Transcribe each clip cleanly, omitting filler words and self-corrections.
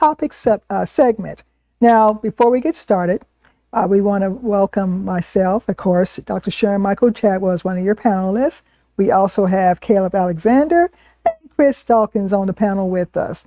topic segment. Now, before we get started, we want to welcome myself, of course. Dr. Sharon Michael Chadwell is one of your panelists. We also have Caleb Alexander and Chris Dawkins on the panel with us.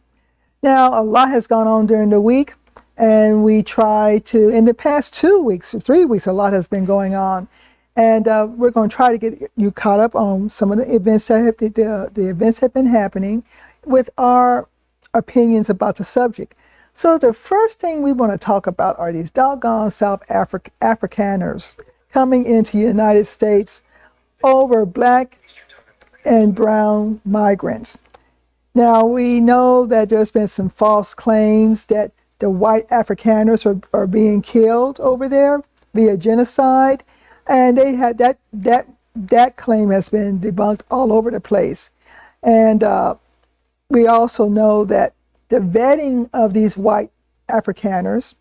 Now, a lot has gone on during the week, and we try to, in the past 2 weeks, 3 weeks, a lot has been going on. And we're going to try to get you caught up on some of the events that have, the events have been happening with our opinions about the subject. So the first thing we want to talk about are these doggone South Afrikaners coming into the United States over black and brown migrants. Now, we know that there's been some false claims that the white Afrikaners are being killed over there via genocide. And they had that claim has been debunked all over the place. And we also know that the vetting of these white Afrikaners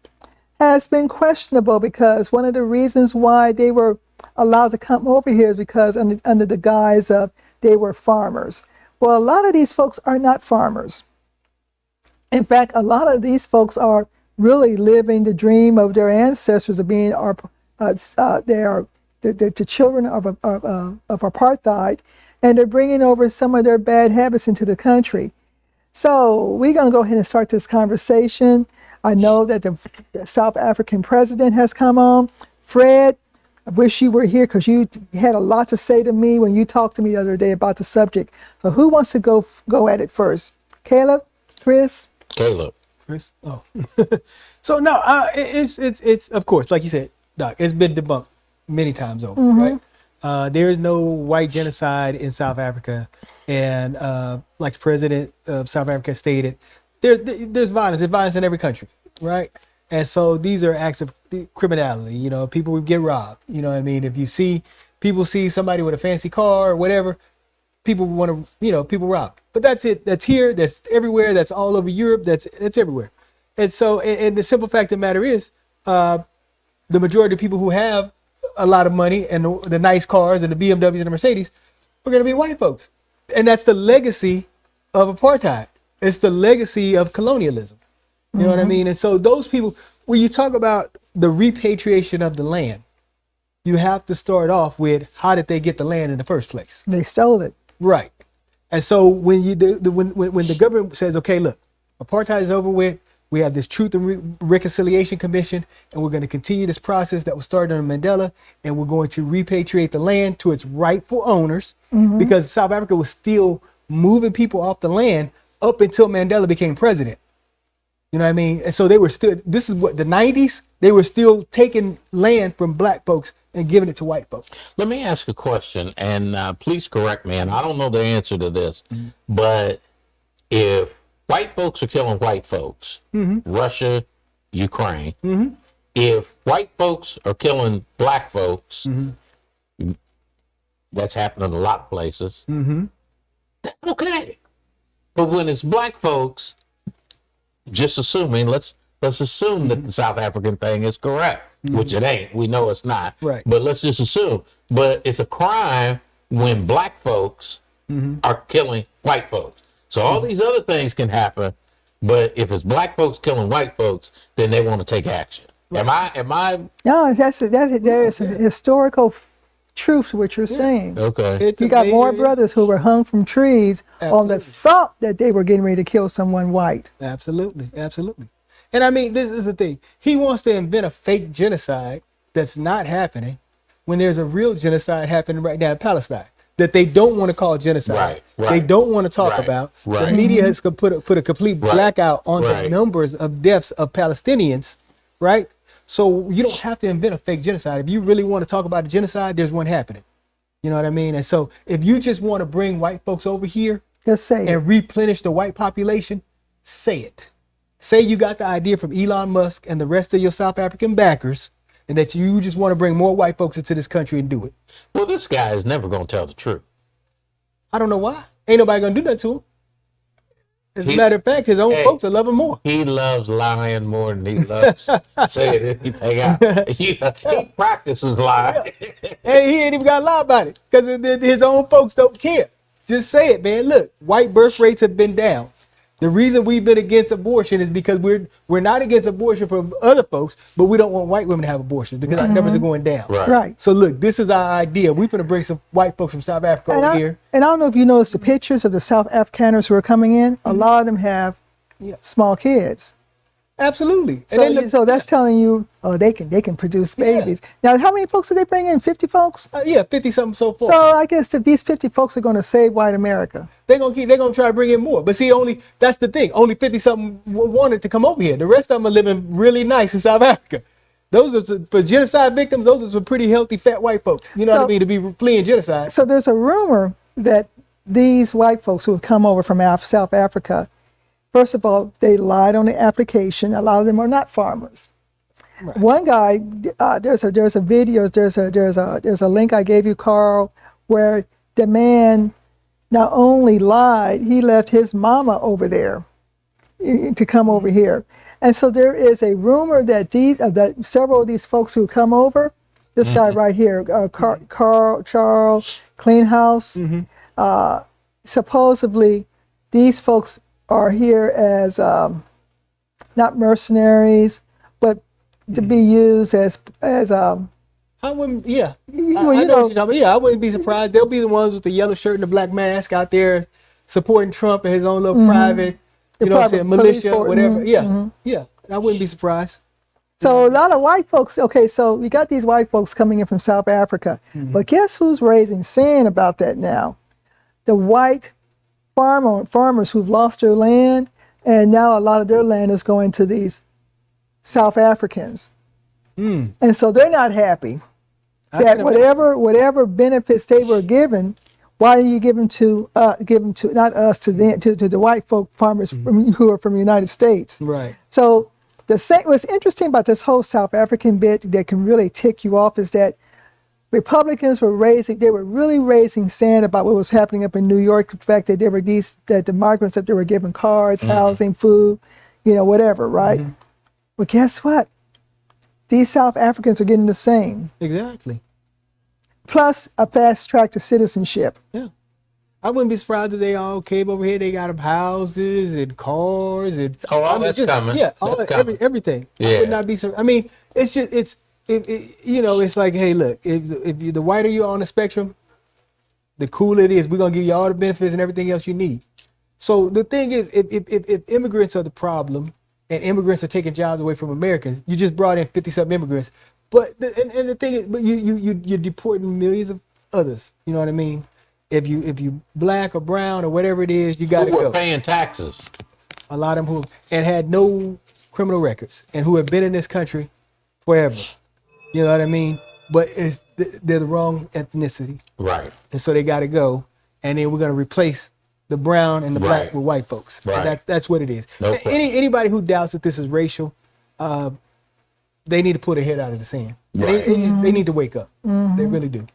has been questionable, because one of the reasons why they were allowed to come over here is because under the guise of they were farmers. Well, a lot of these folks are not farmers. In fact, a lot of these folks are really living the dream of their ancestors of being they are the children of apartheid, and they're bringing over some of their bad habits into the country. So we're going to go ahead and start this conversation. I know that the South African president has come on. Fred, I wish you were here, because you had a lot to say to me when you talked to me the other day about the subject. So who wants to go at it first? Caleb? Chris? Caleb. Chris? Oh. So no, it's of course, like you said, Doc, it's been debunked many times over, right? There is no white genocide in South Africa, and like the president of South Africa stated, there's violence. There's violence in every country, right? And so these are acts of criminality. You know, people would get robbed. You know what I mean? If you see people see somebody with a fancy car or whatever, people want to, people rob. But that's it. That's here. That's everywhere. That's all over Europe. That's everywhere. And so, and the simple fact of the matter is, the majority of people who have a lot of money and the nice cars and the BMWs and the Mercedes are going to be white folks. And that's the legacy of apartheid. It's the legacy of colonialism. You know what I mean? And so those people, when you talk about the repatriation of the land, you have to start off with, how did they get the land in the first place? They stole it. Right. And so when when the government says, okay, look, apartheid is over with, we have this Truth and Reconciliation Commission, and we're going to continue this process that was started under Mandela, and we're going to repatriate the land to its rightful owners, because South Africa was still moving people off the land up until Mandela became president. You know what I mean? And so they were still, this is what, the 90s, they were still taking land from black folks and giving it to white folks. Let me ask a question, and please correct me, and I don't know the answer to this, but if white folks are killing white folks, Russia, Ukraine, if white folks are killing black folks, that's happening in a lot of places, okay. But when it's black folks, just assuming, let's assume that the South African thing is correct, which it ain't. We know it's not. Right. But let's just assume. But it's a crime when black folks are killing white folks. So all these other things can happen, but if it's black folks killing white folks, then they want to take action. Right. Am I? No, there's a historical truth to what you're saying. Okay. You got more brothers who were hung from trees on the thought that they were getting ready to kill someone white. Absolutely. Absolutely. And I mean, this is the thing. He wants to invent a fake genocide that's not happening when there's a real genocide happening right now in Palestine that they don't want to call genocide. Right. They don't want to talk about. Right. The media has put a complete blackout on the numbers of deaths of Palestinians, right? So you don't have to invent a fake genocide. If you really want to talk about a genocide, there's one happening. You know what I mean? And so if you just want to bring white folks over here just say and replenish the white population, say it. Say you got the idea from Elon Musk and the rest of your South African backers, and that you just want to bring more white folks into this country and do it. Well, this guy is never going to tell the truth. I don't know why. Ain't nobody going to do that to him. As a matter of fact, his own folks will love him more. He loves lying more than he loves saying anything out. He practices lying. And he ain't even got to lie about it, because his own folks don't care. Just say it, man. Look, white birth rates have been down. The reason we've been against abortion is because we're not against abortion for other folks, but we don't want white women to have abortions because our numbers are going down. Right. So look, this is our idea. We're going to bring some white folks from South Africa over here. And I don't know if you noticed the pictures of the South Afrikaners who are coming in. A lot of them have small kids. Absolutely. So that's telling you, they can produce babies. Now, how many folks did they bring in? 50 folks? 50 something so far. So I guess if these 50 folks are going to save white America, they're gonna try to bring in more. But see, that's the thing. Only 50 something wanted to come over here. The rest of them are living really nice in South Africa. Those are for genocide victims. Those are some pretty healthy fat white folks. You know what I mean? To be fleeing genocide. So there's a rumor that these white folks who have come over from South Africa, first of all, they lied on the application. A lot of them are not farmers. Right. One guy, there's a video, there's a link I gave you, Carl, where the man not only lied, he left his mama over there to come over here. And so there is a rumor that that several of these folks who come over, this guy right here, Charles Cleanhouse, supposedly these folks are here as not mercenaries, but to be used as I wouldn't. I know what you're talking about. I wouldn't be surprised. They'll be the ones with the yellow shirt and the black mask out there supporting Trump and his own little private, militia, whatever. I wouldn't be surprised. So a lot of white folks. Okay, so we got these white folks coming in from South Africa, but guess who's raising sand about that now? The white farmers who've lost their land, and now a lot of their land is going to these South Africans, and so they're not happy that whatever benefits they were given, why do you give them to not us, to the white folk farmers who are from the United States? Right. So what's interesting about this whole South African bit that can really tick you off is that Republicans were really raising sand about what was happening up in New York. The fact that that the migrants that they were given cars, housing, food, whatever, right? Well, guess what? These South Africans are getting the same. Exactly. Plus a fast track to citizenship. Yeah. I wouldn't be surprised if they all came over here. They got houses and cars and that's coming. Yeah, everything. Yeah. I would not be surprised. I mean, it's just it's like, hey, look, if you the whiter you are on the spectrum, the cooler it is. We're gonna give you all the benefits and everything else you need. So the thing is, if immigrants are the problem and immigrants are taking jobs away from Americans, you just brought in 50-something immigrants. But the thing is, but you're deporting millions of others. You know what I mean? If you black or brown or whatever it is, you got to go. Who are paying taxes? A lot of them and had no criminal records and who have been in this country forever. You know what I mean? But they're the wrong ethnicity. Right. And so they got to go. And then we're going to replace the brown and the black with white folks. Right. That's what it is. No Anybody who doubts that this is racial, they need to pull their head out of the sand. Right. They need to wake up. They really do.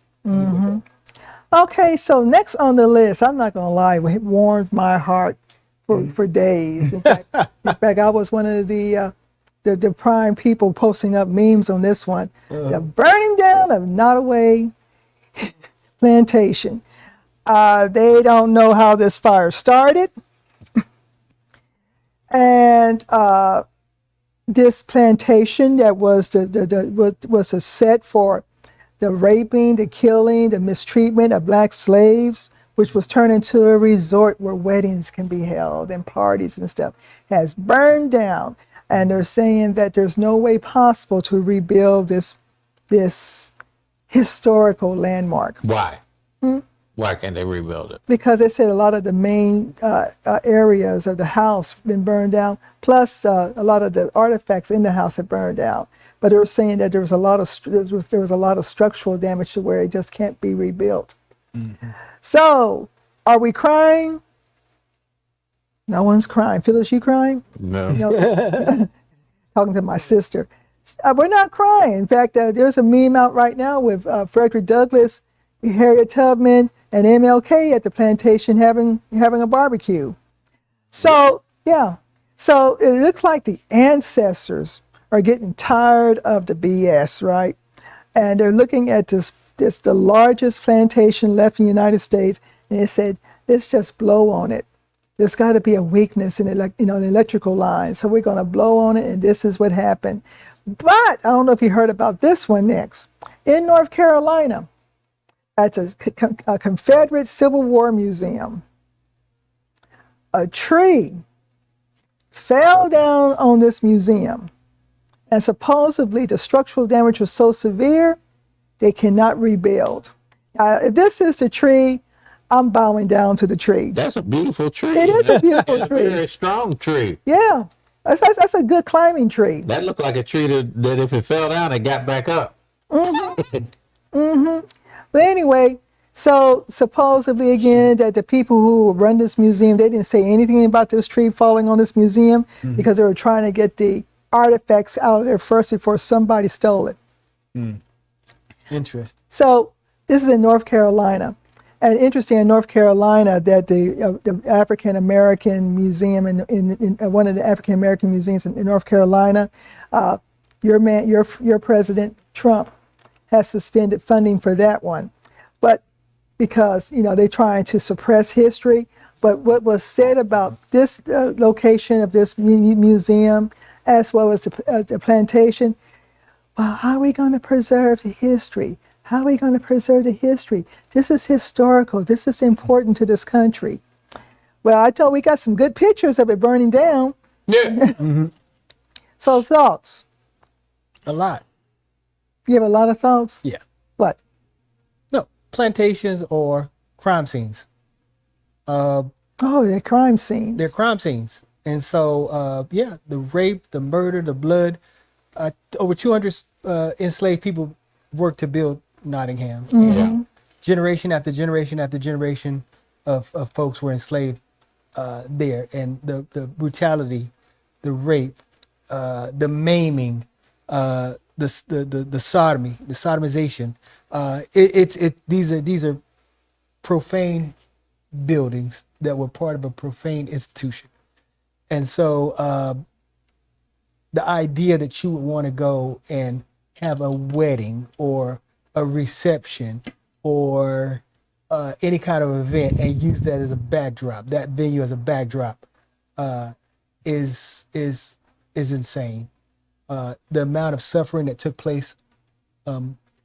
Okay, so next on the list, I'm not going to lie, it warmed my heart for days. In fact, I was one of the prime people posting up memes on this one. The burning down of Nottoway Plantation. They don't know how this fire started. And this plantation that was was a set for the raping, the killing, the mistreatment of black slaves, which was turned into a resort where weddings can be held and parties and stuff, has burned down. And they're saying that there's no way possible to rebuild this historical landmark. Why? Why can't they rebuild it? Because they said a lot of the main areas of the house been burned down, plus a lot of the artifacts in the house had burned down. But they were saying that there was a lot of structural damage to where it just can't be rebuilt. So, are we crying? No one's crying. Phyllis, you crying? No. Talking to my sister. We're not crying. In fact, there's a meme out right now with Frederick Douglass, Harriet Tubman, and MLK at the plantation having a barbecue. So, yeah. So it looks like the ancestors are getting tired of the BS, right? And they're looking at this the largest plantation left in the United States, and they said, let's just blow on it. there's got to be a weakness in the electrical line. So we're going to blow on it, and this is what happened. But I don't know if you heard about this one next. In North Carolina, at a Confederate Civil War museum, a tree fell down on this museum, and supposedly the structural damage was so severe, they cannot rebuild. If this is the tree, I'm bowing down to the tree. That's a beautiful tree. It is a beautiful tree. A very strong tree. Yeah, that's a good climbing tree. That looked like a tree that if it fell down, it got back up. But anyway, so supposedly again that the people who run this museum, they didn't say anything about this tree falling on this museum because they were trying to get the artifacts out of there first before somebody stole it. Interesting. So this is in North Carolina. And interesting in North Carolina that the African American Museum in one of the African American museums in North Carolina, your President Trump has suspended funding for that one, but because they're trying to suppress history. But what was said about this location of this museum, as well as the plantation, well, how are we going to preserve the history? How are we going to preserve the history? This is historical. This is important to this country. Well, we got some good pictures of it burning down. Yeah. So thoughts? A lot. You have a lot of thoughts? Yeah. What? No, plantations or crime scenes. Oh, they're crime scenes. They're crime scenes. And so, the rape, the murder, the blood, over 200 enslaved people worked to build Nottingham. And generation after generation after generation of folks were enslaved there. And the brutality, the rape, the maiming, the sodomy, the sodomization. These are profane buildings that were part of a profane institution. And so the idea that you would want to go and have a wedding or a reception or any kind of event and use that as a backdrop, that venue as a backdrop, is insane. The amount of suffering that took place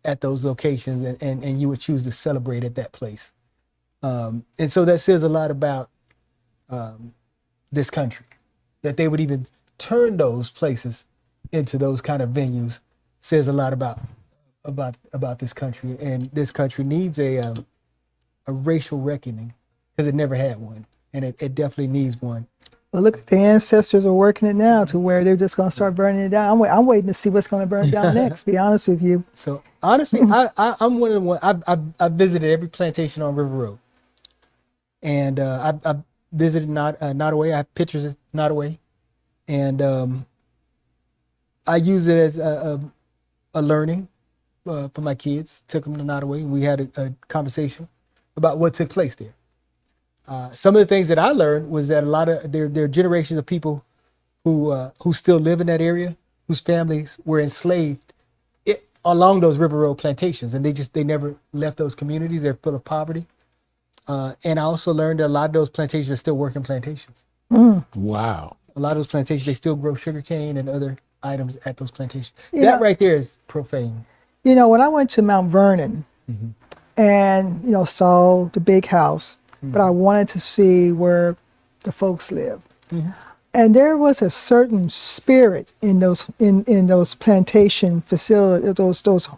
at those locations, and you would choose to celebrate at that place. And so that says a lot about this country, that they would even turn those places into those kind of venues. Says a lot about this country, and this country needs a racial reckoning because it never had one, and it definitely needs one. Well, look, the ancestors are working it now to where they're just going to start burning it down. I'm waiting to see what's going to burn down next, to be honest with you. So honestly, I'm one of the ones. I visited every plantation on River Road, and I visited Nottoway. I have pictures of Nottoway, and I use it as a learning for my kids. Took them to Nottoway. We had a conversation about what took place there. Some of the things that I learned was that a lot of there are generations of people who still live in that area, whose families were enslaved along those River Road plantations, and they never left those communities. They're full of poverty. And I also learned that a lot of those plantations are still working plantations. Wow. A lot of those plantations, they still grow sugarcane and other items at those plantations. Yeah. That right there is profane. When I went to Mount Vernon and, saw the big house, but I wanted to see where the folks live. And there was a certain spirit in those plantation facilities, those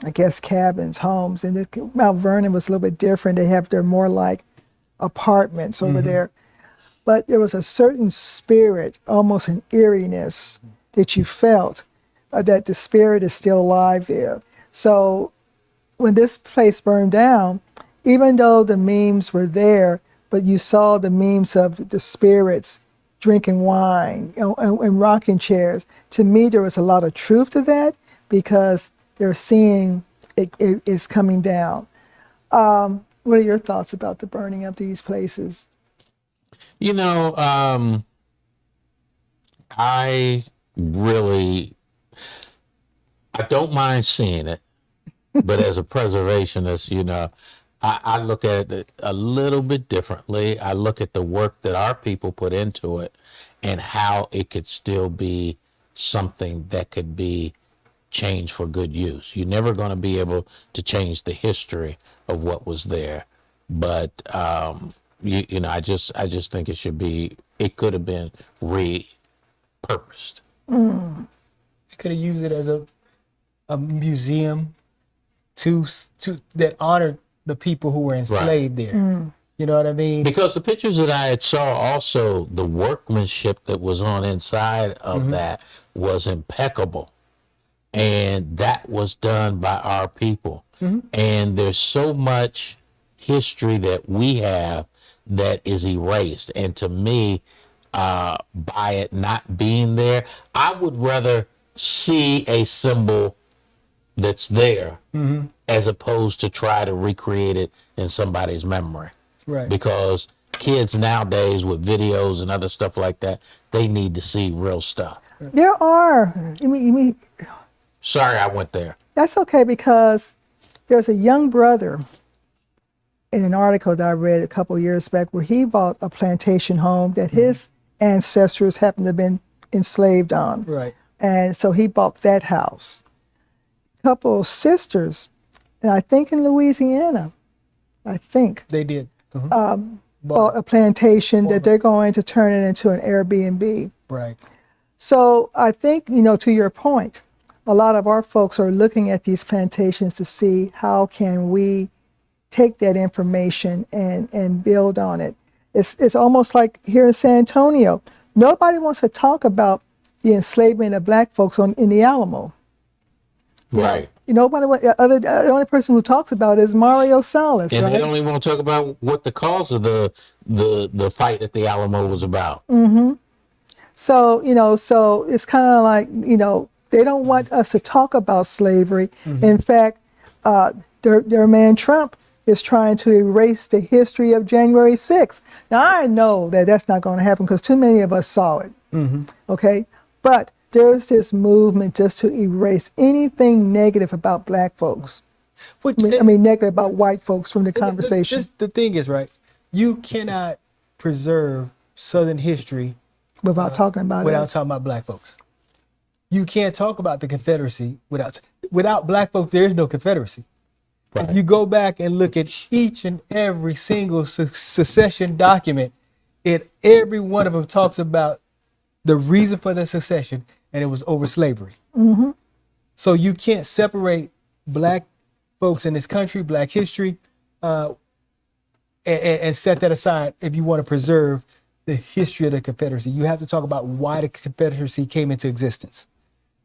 I guess cabins, homes. And Mount Vernon was a little bit different. They're more like apartments over there. But there was a certain spirit, almost an eeriness that you felt, that the spirit is still alive there. So when this place burned down, even though the memes were there, but you saw the memes of the spirits drinking wine and rocking chairs. To me, there was a lot of truth to that because they're seeing it is coming down. What are your thoughts about the burning of these places? I don't mind seeing it, but as a preservationist, I look at it a little bit differently. I look at the work that our people put into it and how it could still be something that could be changed for good use. You're never going to be able to change the history of what was there, but you know, I just think it should be. It could have been repurposed. They could have used it as a museum to that honored the people who were enslaved there. You know what I mean? Because the pictures that I had saw, also the workmanship that was on inside of that was impeccable, and that was done by our people. And there's so much history that we have that is erased, and to me, by it not being there, I would rather see a symbol that's there as opposed to try to recreate it in somebody's memory. Right. Because kids nowadays with videos and other stuff like that, they need to see real stuff. There are. You mean Sorry I went there. that's okay, because there's a young brother in an article that I read a couple of years back where he bought a plantation home that his ancestors happened to have been enslaved on. Right. And so he bought that house. A couple of sisters, and I think in Louisiana, They did. bought a plantation that they're going to turn it into an Airbnb. Right. So I think, you know, to your point, a lot of our folks are looking at these plantations to see how can we take that information and build on it. It's almost like here in San Antonio, nobody wants to talk about the enslavement of black folks in the Alamo. Right. You know, the only person who talks about it is Mario Salas, And right? they don't even want to talk about what the cause of the fight at the Alamo was about. So, you know, so it's kind of like, you know, they don't want us to talk about slavery. In fact, their man Trump is trying to erase the history of January 6th. Now, I know that that's not going to happen because too many of us saw it. Okay? But there's this movement just to erase anything negative about black folks. I mean, negative about white folks from the conversation. The thing is, right, you cannot preserve Southern history without talking about without it. talking about black folks. You can't talk about the Confederacy without black folks. There is no Confederacy. Right. If you go back and look at each and every single secession document, every one of them talks about the reason for the secession, and it was over slavery. So you can't separate black folks in this country, black history, and set that aside if you want to preserve the history of the Confederacy. You have to talk about why the Confederacy came into existence.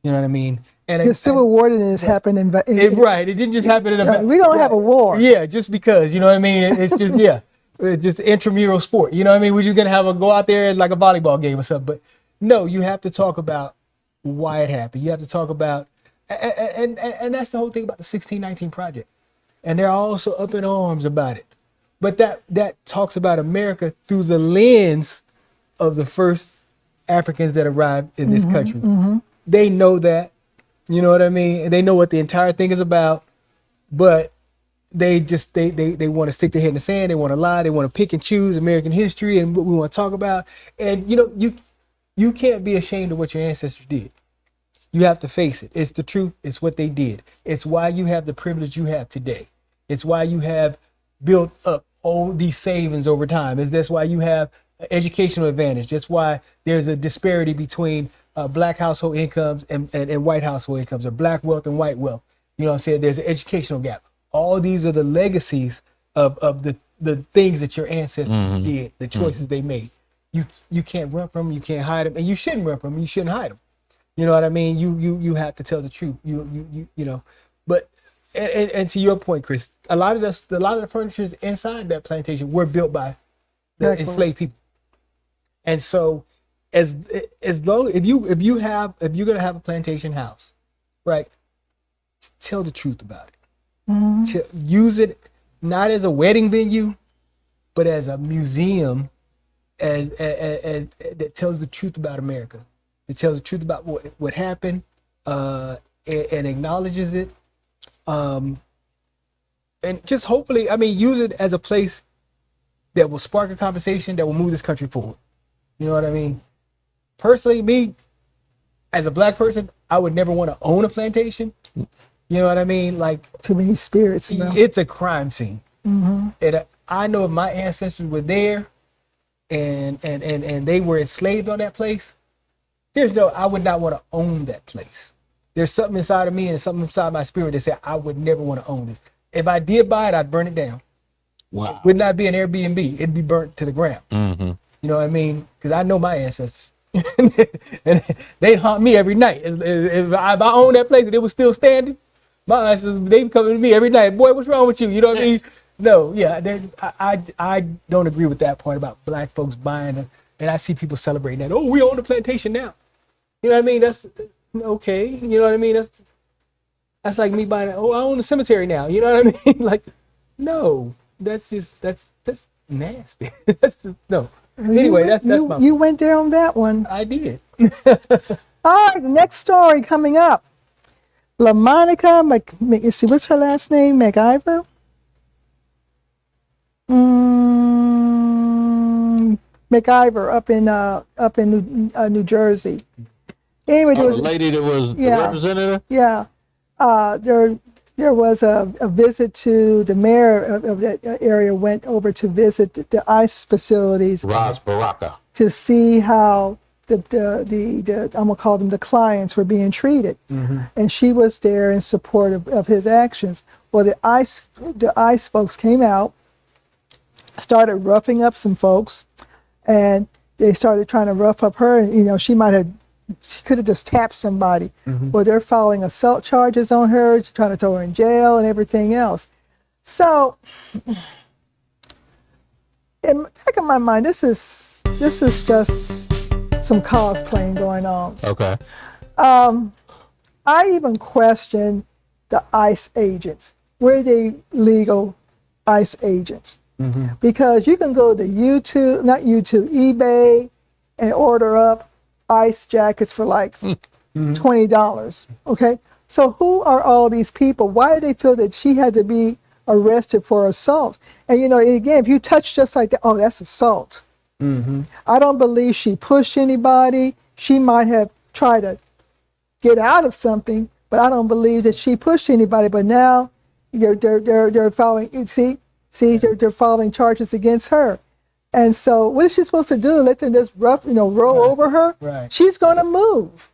You know what I mean? And The Civil War didn't just happen in right. It didn't just happen in a. we're going to have a war. Yeah, just because, you know what I mean? It's just, it's just intramural sport. You know what I mean? We're just going to go out there like a volleyball game or something. But no, you have to talk about why it happened. You have to talk about, and that's the whole thing about the 1619 Project. And they're also up in arms about it. But that talks about America through the lens of the first Africans that arrived in this country. They know that, you know what I mean? And they know what the entire thing is about, but they just, they want to stick their head in the sand. They want to lie. They want to pick and choose American history and what we want to talk about. And, you know, you can't be ashamed of what your ancestors did. You have to face it. It's the truth. It's what they did. It's why you have the privilege you have today. It's why you have built up all these savings over time. That's why you have educational advantage. That's why there's a disparity between black household incomes and white household incomes, or black wealth and white wealth. You know what I'm saying? There's an educational gap. All these are the legacies of the things that your ancestors did, the choices they made. You can't run from them, you can't hide them, and you shouldn't run from them, you shouldn't hide them. You know what I mean? You have to tell the truth. You know. But and to your point, Chris, a lot of the furnitures inside that plantation were built by the enslaved people. And so as long if you're gonna have a plantation house, right? Tell the truth about it. Use it not as a wedding venue, but as a museum, as that tells the truth about America. It tells the truth about what happened, and acknowledges it. and just hopefully, I mean, use it as a place that will spark a conversation that will move this country forward. You know what I mean? Personally, me, as a black person, I would never want to own a plantation. You know what I mean? Like, Too many spirits. You know? it's a crime scene. And I know if my ancestors were there and they were enslaved on that place, I would not want to own that place. There's something inside of me and something inside my spirit that said I would never want to own this. If I did buy it, I'd burn it down. Wow. It would not be an Airbnb. It'd be burnt to the ground. Mm-hmm. You know what I mean? Because I know my ancestors. And they'd haunt me every night. If I owned that place and it was still standing, my ancestors, they'd come to me every night. Boy, what's wrong with you? You know what I mean? No, yeah. I don't agree with that part about black folks buying. And I see people celebrating that. Oh, we own the plantation now. You know what I mean? That's okay. You know what I mean? That's like me buying. Oh, I own the cemetery now. You know what I mean? Like, no, that's nasty. That's just, no. Anyway, that's my. You went there on that one. I did. All right, next story coming up. LaMonica, see, what's her last name? McIver? McIver up in New Jersey. Anyway, there was the lady that was the representative? Yeah. There was a visit to the mayor of that area went over to visit the ICE facilities Ras Baraka. to see how the I'm gonna call them the clients were being treated, and she was there in support of his actions. Well, the ICE folks came out, started roughing up some folks, and they started trying to rough up her. You know, she could have just tapped somebody. Well, they're filing assault charges on her, trying to throw her in jail and everything else. So, in the back of my mind, this is just some cosplaying going on. Okay. I even question the ICE agents. Were they legal ICE agents? Because you can go to eBay and order up ICE jackets for like $20. Okay. So who are all these people? Why do they feel that she had to be arrested for assault? And you know, again, if you touch just like that, oh, that's assault. I don't believe she pushed anybody. She might have tried to get out of something, but I don't believe that she pushed anybody. But now they're following. They're following charges against her. And so what is she supposed to do? Let them just roll over her? Right. She's going to move.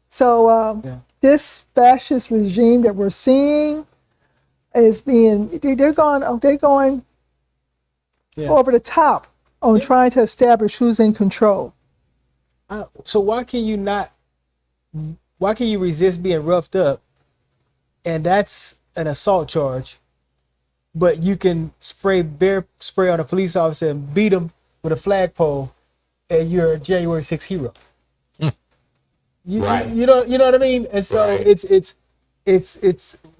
So this fascist regime that we're seeing is they're going over the top on trying to establish who's in control. So why can you resist being roughed up? And that's an assault charge. But you can bear spray on a police officer and beat him with a flagpole, and you're a January 6th hero. Right. You know what I mean? And so it's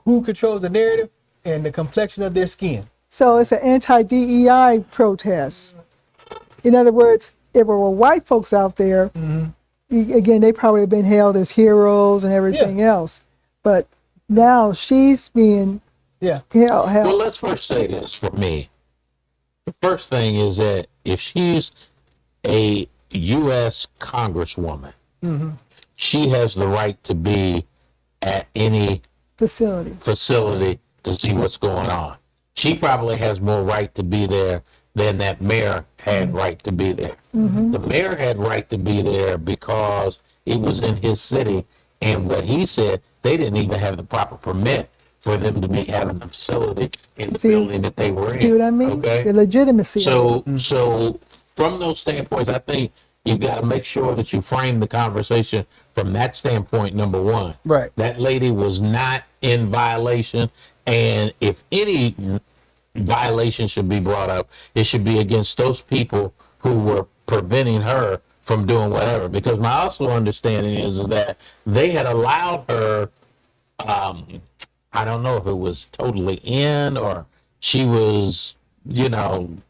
who controls the narrative and the complexion of their skin. So it's an anti-DEI protest. In other words, if there were white folks out there, again, they probably have been hailed as heroes and everything else. But now she's being hell. Well, let's first say this for me. The first thing is that if she's a U.S. Congresswoman, she has the right to be at any facility to see what's going on. She probably has more right to be there than that mayor had right to be there. The mayor had right to be there because it was in his city, and what he said, they didn't even have the proper permit for them to be having the facility in the building that they were in. See what I mean? Okay? The legitimacy. So from those standpoints, I think you got to make sure that you frame the conversation from that standpoint, number one. Right. That lady was not in violation, and if any violation should be brought up, it should be against those people who were preventing her from doing whatever. Because my also understanding is that they had allowed her, I don't know if it was totally in or she was,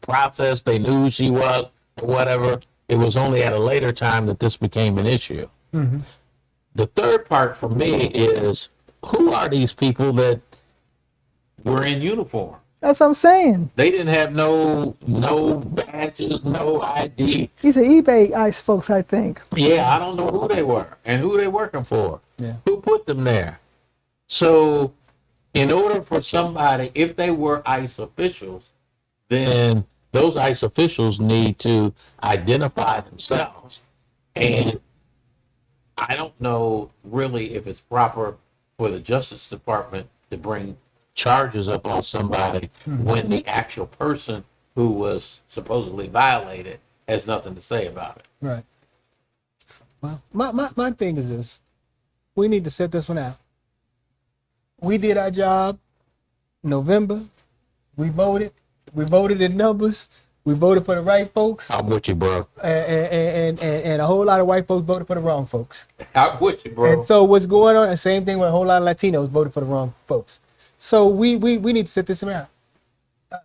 processed. They knew who she was or whatever. It was only at a later time that this became an issue. The third part for me is, who are these people that were in uniform. That's what I'm saying. They didn't have no badges, no ID. These are eBay ICE folks, I think. Yeah, I don't know who they were and who they working for. Yeah. Who put them there? So, in order for somebody, if they were ICE officials, then those ICE officials need to identify themselves. And I don't know really if it's proper for the Justice Department to bring charges up on somebody when the actual person who was supposedly violated has nothing to say about it. Right. Well, my thing is this. We need to set this one out. We did our job November. We voted. We voted in numbers. We voted for the right folks. I'm with you, bro. And a whole lot of white folks voted for the wrong folks. I'm with you, bro. And so what's going on? The same thing with a whole lot of Latinos voted for the wrong folks. So we need to set this out.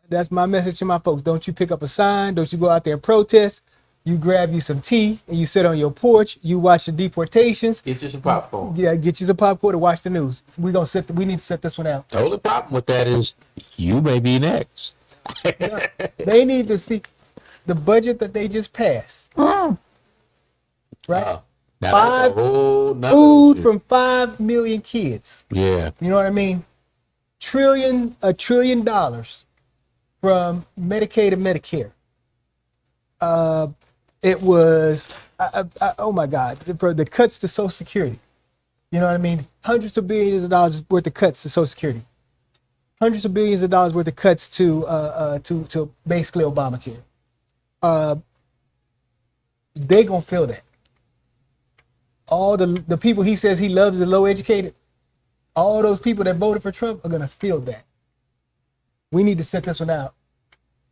That's my message to my folks. Don't you pick up a sign. Don't you go out there and protest. You grab you some tea and you sit on your porch. You watch the deportations. Get you some popcorn. Yeah, get you some popcorn and watch the news. We need to set this one out. The only problem with that is you may be next. Yeah. They need to see the budget that they just passed. Right? Now that's a whole nother Food issue. from 5 million kids. Yeah. You know what I mean? $1 trillion from Medicaid and Medicare. It was, oh my God, for the cuts to Social Security. You know what I mean? Hundreds of billions of dollars worth of cuts to Social Security. Hundreds of billions of dollars worth of cuts to basically Obamacare. They gonna feel that. All the people he says he loves are low educated. All those people that voted for Trump are gonna feel that. We need to set this one out.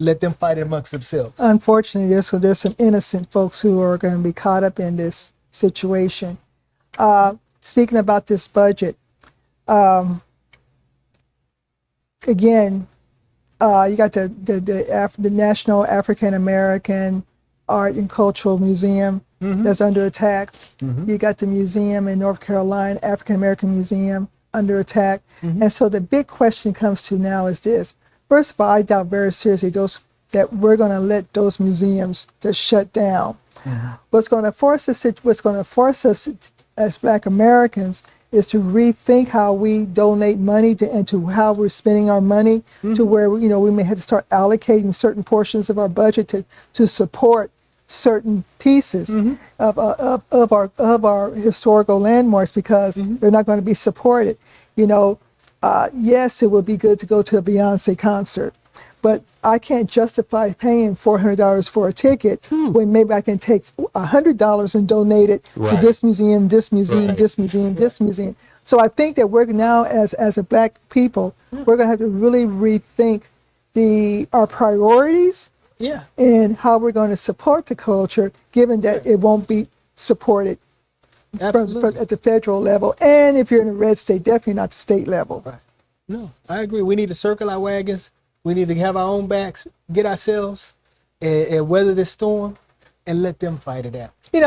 Let them fight it amongst themselves. Unfortunately, there's some innocent folks who are going to be caught up in this situation. Speaking about this budget, again, you got the National African American Art and Cultural Museum that's under attack. You got the museum in North Carolina, African American Museum, under attack. And so the big question comes to now is this. First of all, I doubt very seriously that we're going to let those museums just shut down. What's going to force us as Black Americans is to rethink how we donate money and to how we're spending our money, to where we may have to start allocating certain portions of our budget to support certain pieces of our historical landmarks, because they're not going to be supported. Yes, it would be good to go to a Beyonce concert, but I can't justify paying $400 for a ticket when maybe I can take $100 and donate it to this museum, this museum, this museum, this museum. So I think that we're now, as a Black people, we're going to have to really rethink our priorities and how we're going to support the culture, given that it won't be supported at the federal level, and if you're in a red state, definitely not the state level. Right. No, I agree. We need to circle our wagons. We need to have our own backs, get ourselves, and weather this storm, and let them fight it out. If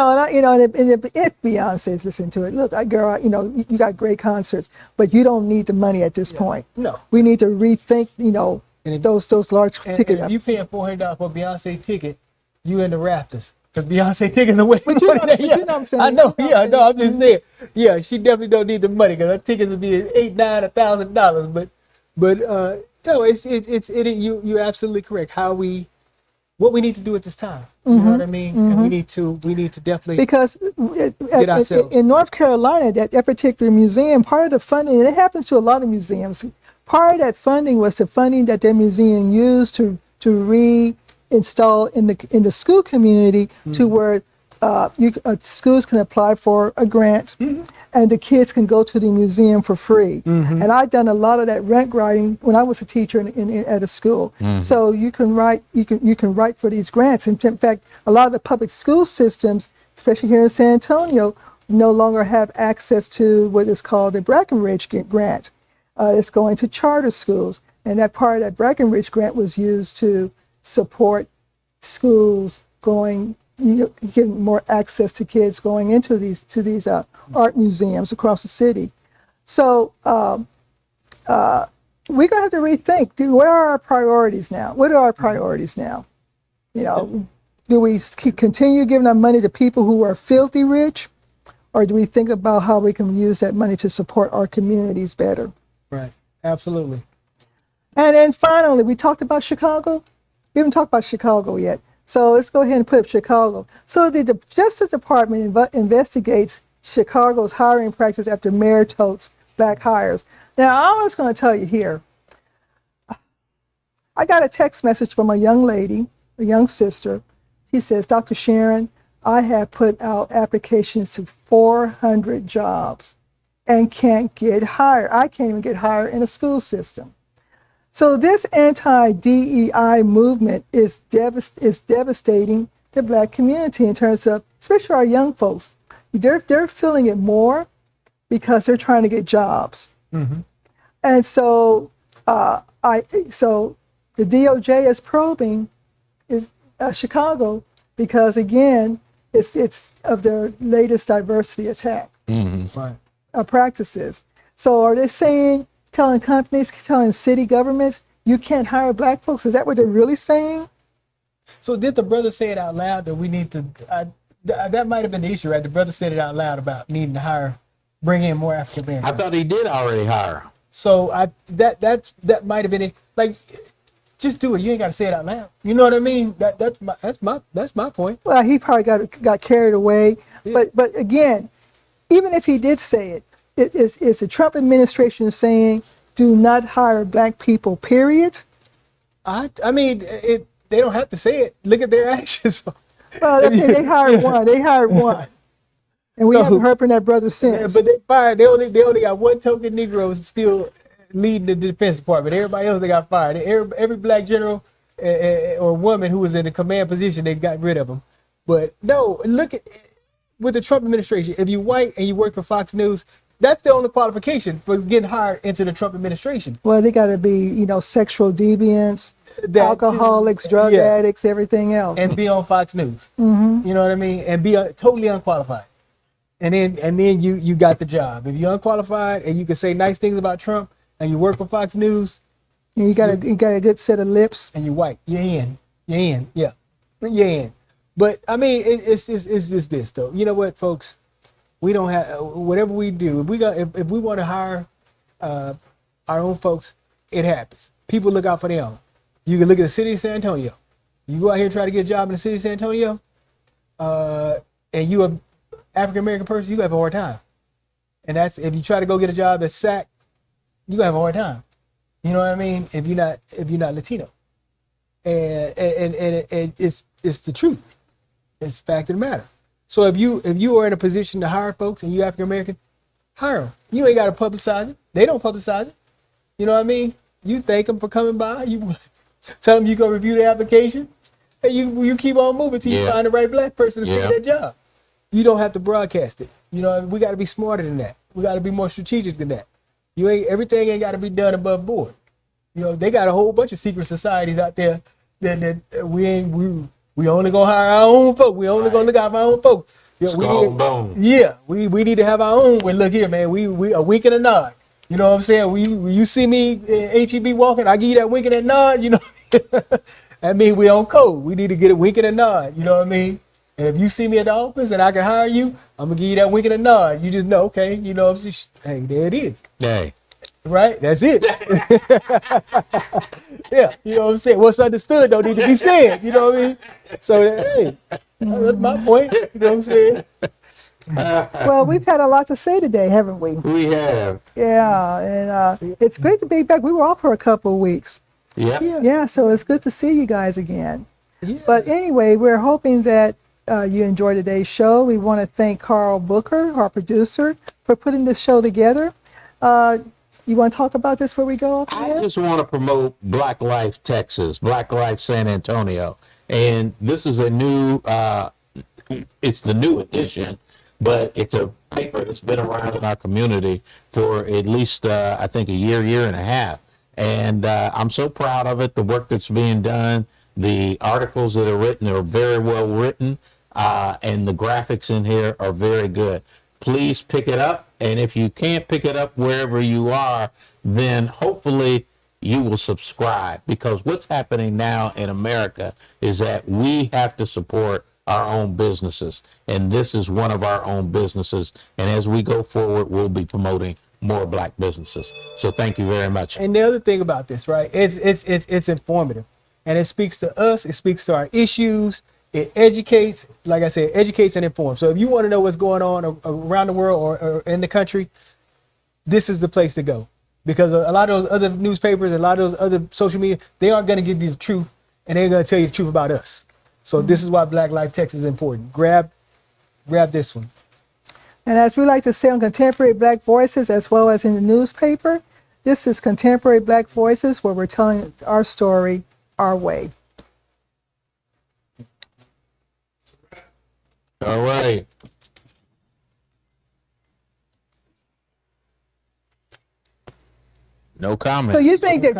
Beyonce is listening to it, look, girl, you got great concerts, but you don't need the money at this point. No, we need to rethink, those large tickets. If you paying $400 for a Beyonce ticket, you in the rafters. Because Beyonce tickets are way but you know what I'm saying. I know, I'm just saying. Yeah, she definitely don't need the money, because her tickets would be $8,000, $9,000. But no, you're absolutely correct. What we need to do at this time. You know what I mean? And we need to definitely, because get ourselves in North Carolina, that particular museum, part of the funding, and it happens to a lot of museums. Part of that funding was the funding that their museum used to reinstall in the school community, to where schools can apply for a grant, and the kids can go to the museum for free. And I've done a lot of that rent writing when I was a teacher at a school. So you can write for these grants. And in fact, a lot of the public school systems, especially here in San Antonio, no longer have access to what is called the Breckenridge grant. It's going to charter schools, and that part of that Breckenridge grant was used to support schools giving more access to kids going into these art museums across the city. So we're going to have to rethink, what are our priorities now? What are our priorities now? You know, do we continue giving our money to people who are filthy rich? Or do we think about how we can use that money to support our communities better? Right. Absolutely. And then finally, we talked about Chicago. We haven't talked about Chicago yet. So let's go ahead and put up Chicago. So the Justice Department investigates Chicago's hiring practice after mayor totes black hires. Now, I was going to tell you here, I got a text message from a young lady, a young sister. She says, Dr. Sharon, I have put out applications to 400 jobs and can't get hired. I can't even get hired in a school system. So this anti-DEI movement is devastating the black community in terms of, especially our young folks. They're feeling it more because they're trying to get jobs. Mm-hmm. And so so the DOJ is probing Chicago because, again, it's of their latest diversity attack practices. So are they saying, telling companies, telling city governments, you can't hire black folks? Is that what they're really saying? So did the brother say it out loud that we need to, that might have been the issue, right? The brother said it out loud about needing to bring in more African Americans. I thought he did already hire. So that might have been it. Like, just do it. You ain't got to say it out loud. You know what I mean? That's my point. Well, he probably got carried away. Yeah. But again, even if he did say it, is the Trump administration saying do not hire black people, period? I mean, they don't have to say it. Look at their actions. Well, they hired one. They hired one. And we haven't heard from that brother since. But they fired. They only got one token Negro still leading the Defense Department. Everybody else, they got fired. Every black general or woman who was in a command position, they got rid of them. But no, look at with the Trump administration. If you're white and you work for Fox News, that's the only qualification for getting hired into the Trump administration. Well, they got to be, sexual deviants, alcoholics, drug addicts, everything else, and be on Fox News. Mm-hmm. You know what I mean? And be totally unqualified. And then you got the job. If you're unqualified and you can say nice things about Trump and you work for Fox News, and you got a good set of lips, and you're white, you're in, yeah, you're in. But I mean, it's just this though. You know what, folks? We don't have whatever we do. If we want to hire our own folks, it happens. People look out for their own. You can look at the city of San Antonio. You go out here and try to get a job in the city of San Antonio, and you're an African American person, you have a hard time. And that's if you try to go get a job at SAC, you have a hard time. You know what I mean? If you're not Latino, and it's the truth. It's the fact of the matter. So if you are in a position to hire folks and you African American, hire them. You ain't got to publicize it. They don't publicize it. You know what I mean? You thank them for coming by. You tell them you go review the application, and you keep on moving till you find the right black person to stay that job. You don't have to broadcast it. You know, we got to be smarter than that. We got to be more strategic than that. Everything ain't got to be done above board. You know, they got a whole bunch of secret societies out there that we only gonna hire our own folk. We only gonna look out for our own folk. We need to have our own. Well, look here, man. We a wink and a nod. You know what I'm saying? You see me HEB walking, I give you that wink and that nod. You know, that means we on code. We need to get a wink and a nod. You know what I mean? And if you see me at the office and I can hire you, I'm gonna give you that wink and a nod. You just know, okay? You know, hey, there it is. Hey. Right? That's it. Yeah, you know what I'm saying? What's understood don't need to be said. You know what I mean? So, hey, that's my point. You know what I'm saying? Well, we've had a lot to say today, haven't we? We have. Yeah, and it's great to be back. We were off for a couple of weeks. Yeah, so it's good to see you guys again. Yeah. But anyway, we're hoping that you enjoyed today's show. We want to thank Carl Booker, our producer, for putting this show together. You want to talk about this before we go? I just want to promote Black Life Texas, Black Life San Antonio. And this is a new, it's the new edition, but it's a paper that's been around in our community for at least, I think, a year and a half. And I'm so proud of it, the work that's being done. The articles that are written are very well written, and the graphics in here are very good. Please pick it up. And if you can't pick it up wherever you are, then hopefully you will subscribe, because what's happening now in America is that we have to support our own businesses, and this is one of our own businesses. And as we go forward, we'll be promoting more Black businesses. So thank you very much. And the other thing about this, right? It's informative, and it speaks to us. It speaks to our issues. It educates, like I said, educates and informs. So if you want to know what's going on around the world or in the country, this is the place to go. Because a lot of those other newspapers, a lot of those other social media, they aren't going to give you the truth, and they're going to tell you the truth about us. So this is why Black Life Text is important. Grab this one. And as we like to say on Contemporary Black Voices, as well as in the newspaper, this is Contemporary Black Voices, where we're telling our story our way. All right. No comment. So you think that